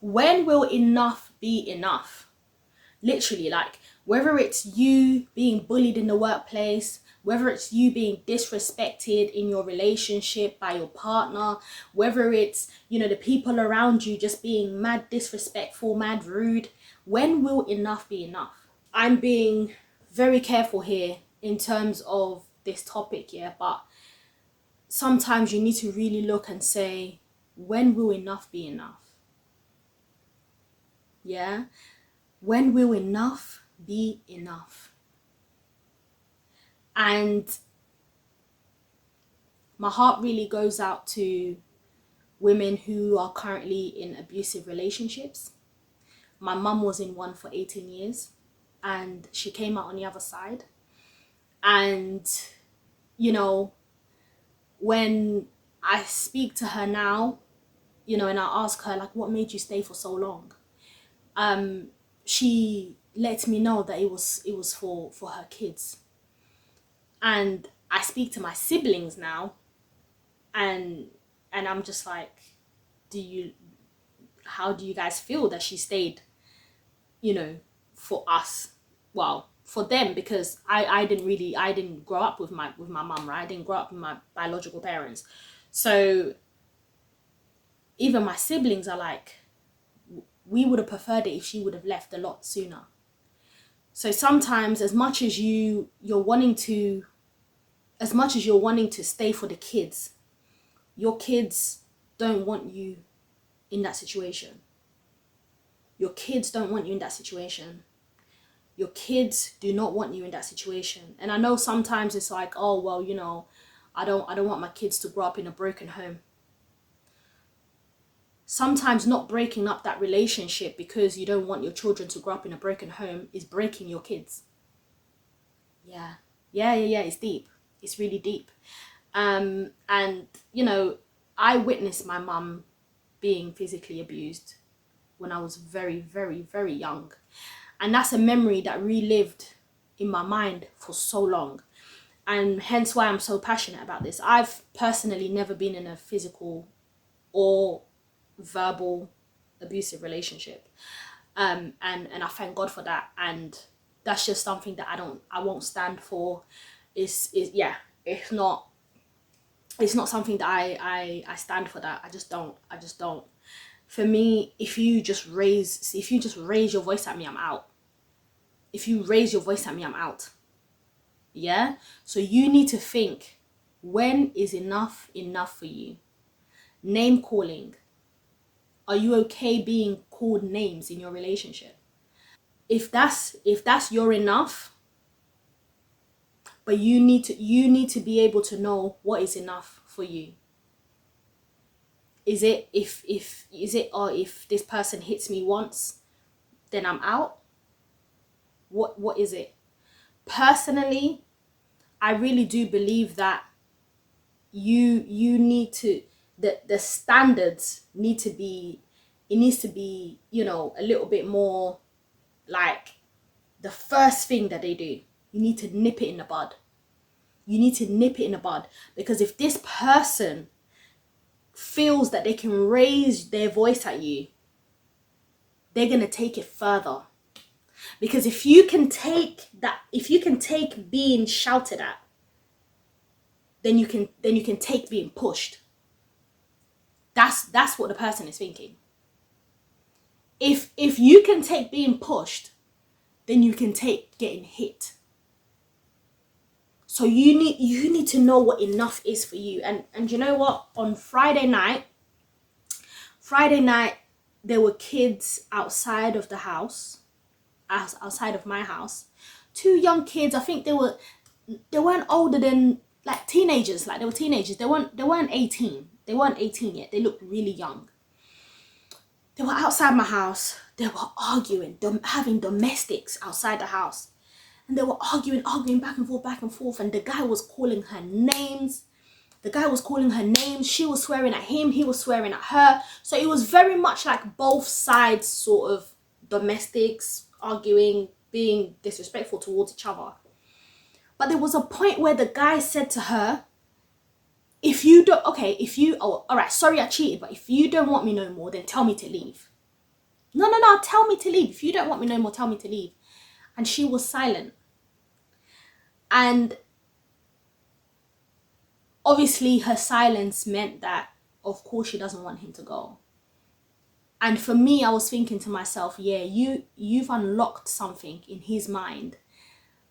When will enough be enough? Literally, like, whether it's you being bullied in the workplace, whether it's you being disrespected in your relationship by your partner, whether it's, the people around you just being mad disrespectful, mad rude. When will enough be enough? I'm being very careful here in terms of this topic, yeah, but sometimes you need to really look and say, when will enough be enough? Yeah? When will enough be enough? And my heart really goes out to women who are currently in abusive relationships. My mum was in one for 18 years and she came out on the other side. And, you know, when I speak to her now, and I ask her, like, what made you stay for so long? She lets me know that it was for her kids. And I speak to my siblings now, and I'm just like, how do you guys feel that she stayed, for us? Well, for them, because I didn't grow up with my mum, right? I didn't grow up with my biological parents. So even my siblings are like, we would have preferred it if she would have left a lot sooner. So sometimes, as much as you're wanting to stay for the kids, your kids don't want you in that situation. Your kids don't want you in that situation. Your kids do not want you in that situation. And I know sometimes it's like, oh, well, I don't want my kids to grow up in a broken home. Sometimes not breaking up that relationship because you don't want your children to grow up in a broken home is breaking your kids. Yeah. It's deep. It's really deep. And I witnessed my mum being physically abused when I was very, very, very young. And that's a memory that relived in my mind for so long. And hence why I'm so passionate about this. I've personally never been in a physical or verbal abusive relationship. And I thank God for that. And that's just something that I won't stand for. It's not something that I stand for. That I just don't. For me, if you just raise your voice at me, I'm out. If you raise your voice at me, I'm out. Yeah? So you need to think, when is enough for you? Name calling. Are you okay being called names in your relationship? If that's your enough, but you need to be able to know what is enough for you. Is it if this person hits me once, then I'm out? What is it? Personally, I really do believe that you need to, the standards need to be, it needs to be, a little bit more like the first thing that they do. You need to nip it in the bud. Because if this person feels that they can raise their voice at you, they're going to take it further. Because if you can take being shouted at, then you can take being pushed. That's what the person is thinking. If you can take being pushed, then you can take getting hit. So you need to know what enough is for you. And you know what? On Friday night, there were kids outside of the house, outside of my house. Two young kids. I think they weren't older than, like, teenagers. Like, they were teenagers. They weren't 18. They weren't 18 yet. They looked really young. They were outside my house. They were arguing, having domestics outside the house. And they were arguing back and forth. And the guy was calling her names. She was swearing at him. He was swearing at her. So it was very much like both sides sort of domestics arguing, being disrespectful towards each other. But there was a point where the guy said to her, all right, sorry I cheated, but if you don't want me no more, then tell me to leave. No, tell me to leave. If you don't want me no more, tell me to leave. And she was silent. And obviously her silence meant that, of course, she doesn't want him to go. And for me, I was thinking to myself, yeah, you've unlocked something in his mind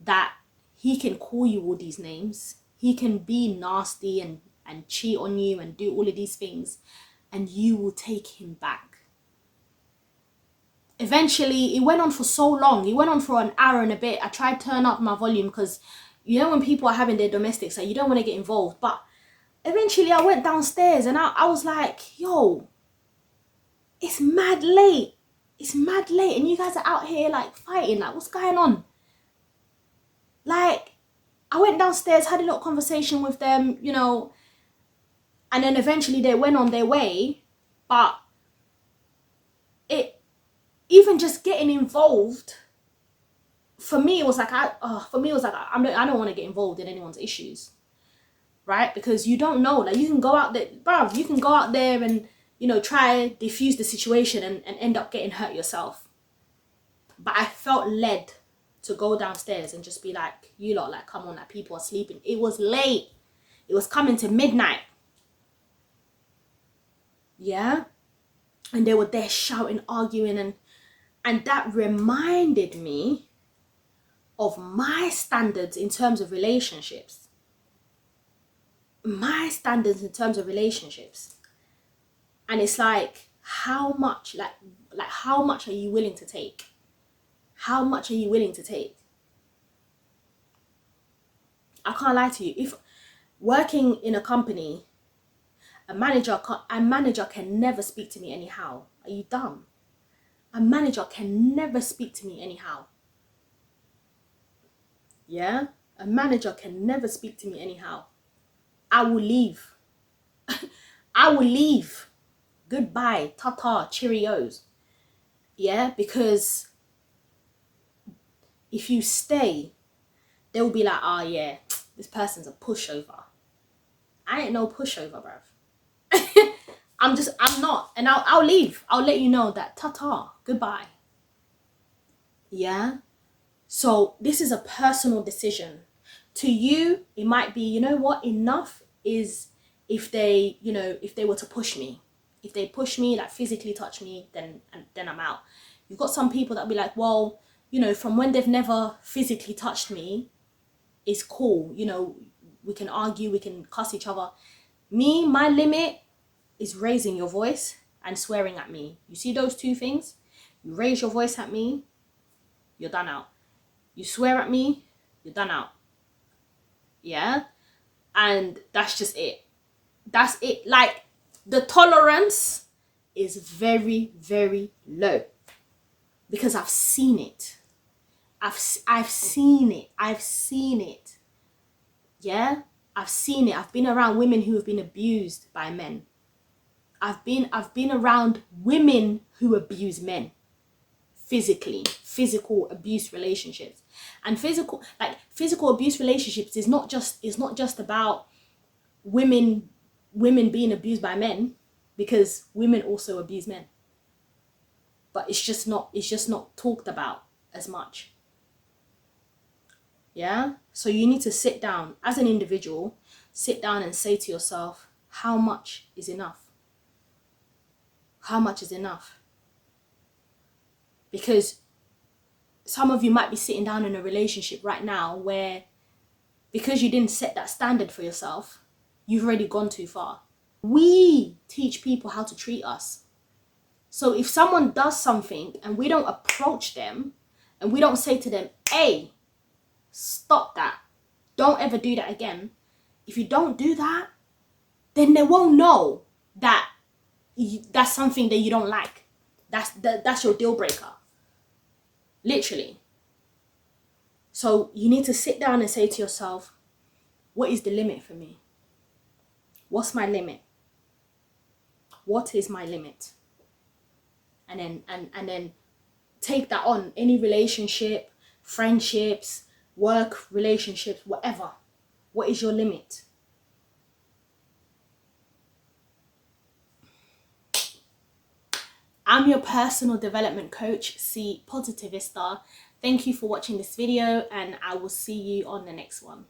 that he can call you all these names. He can be nasty and cheat on you and do all of these things, and you will take him back. Eventually, it went on for so long. It went on for an hour and a bit. I tried to turn up my volume because, you know, when people are having their domestics, like, you don't want to get involved. But eventually I went downstairs and I was like, yo, it's mad late. It's mad late and you guys are out here like fighting. Like, what's going on? Like, I went downstairs, had a little conversation with them, you know, and then eventually they went on their way. But it, even just getting involved, for me, it was like, I don't want to get involved in anyone's issues, right? Because you don't know, like, you can go out there, bruv, you can go out there and, you know, try diffuse the situation and end up getting hurt yourself. But I felt led to go downstairs and just be like, you lot, like, come on, like, people are sleeping. It was late. It was coming to midnight. Yeah? And they were there shouting, arguing, and that reminded me of my standards in terms of relationships. My standards in terms of relationships. And it's like, how much, like how much are you willing to take? How much are you willing to take? I can't lie to you. If working in a company, a manager can never speak to me anyhow. Are you dumb? A manager can never speak to me anyhow. Yeah? A manager can never speak to me anyhow. I will leave. I will leave. Goodbye. Ta-ta. Cheerios. Yeah? Because if you stay, they'll be like, oh yeah, this person's a pushover. I ain't no pushover, bruv. I'm not. And I'll leave. I'll let you know that ta-ta. Goodbye. Yeah? So this is a personal decision. To you, it might be, you know what, enough is if they, you know, if they were to push me. If they push me, like physically touch me, then I'm out. You've got some people that be like, well, you know, from when they've never physically touched me, it's cool. You know, we can argue, we can cuss each other. Me, my limit is raising your voice and swearing at me. You see those two things? You raise your voice at me, you're done out. You swear at me, you're done out. Yeah? And that's just it. That's it. Like, the tolerance is very, very low. Because I've seen it. I've seen it. I've seen it. Yeah? I've seen it. I've been around women who have been abused by men. I've been around women who abuse men. Physically, physical abuse relationships. And physical abuse relationships is not just about women being abused by men, because women also abuse men. But it's just not talked about as much. Yeah? So you need to sit down as an individual, sit down and say to yourself, how much is enough? How much is enough? Because some of you might be sitting down in a relationship right now where, because you didn't set that standard for yourself, you've already gone too far. We teach people how to treat us. So if someone does something and we don't approach them and we don't say to them, hey, stop that. Don't ever do that again. If you don't do that, then they won't know that that's something that you don't like. That's your deal breaker. Literally. So you need to sit down and say to yourself, what is the limit for me? What's my limit? What is my limit? And then take that on. Any relationship, friendships, work relationships, whatever. What is your limit? I'm your personal development coach, C-Positivista. Thank you for watching this video, and I will see you on the next one.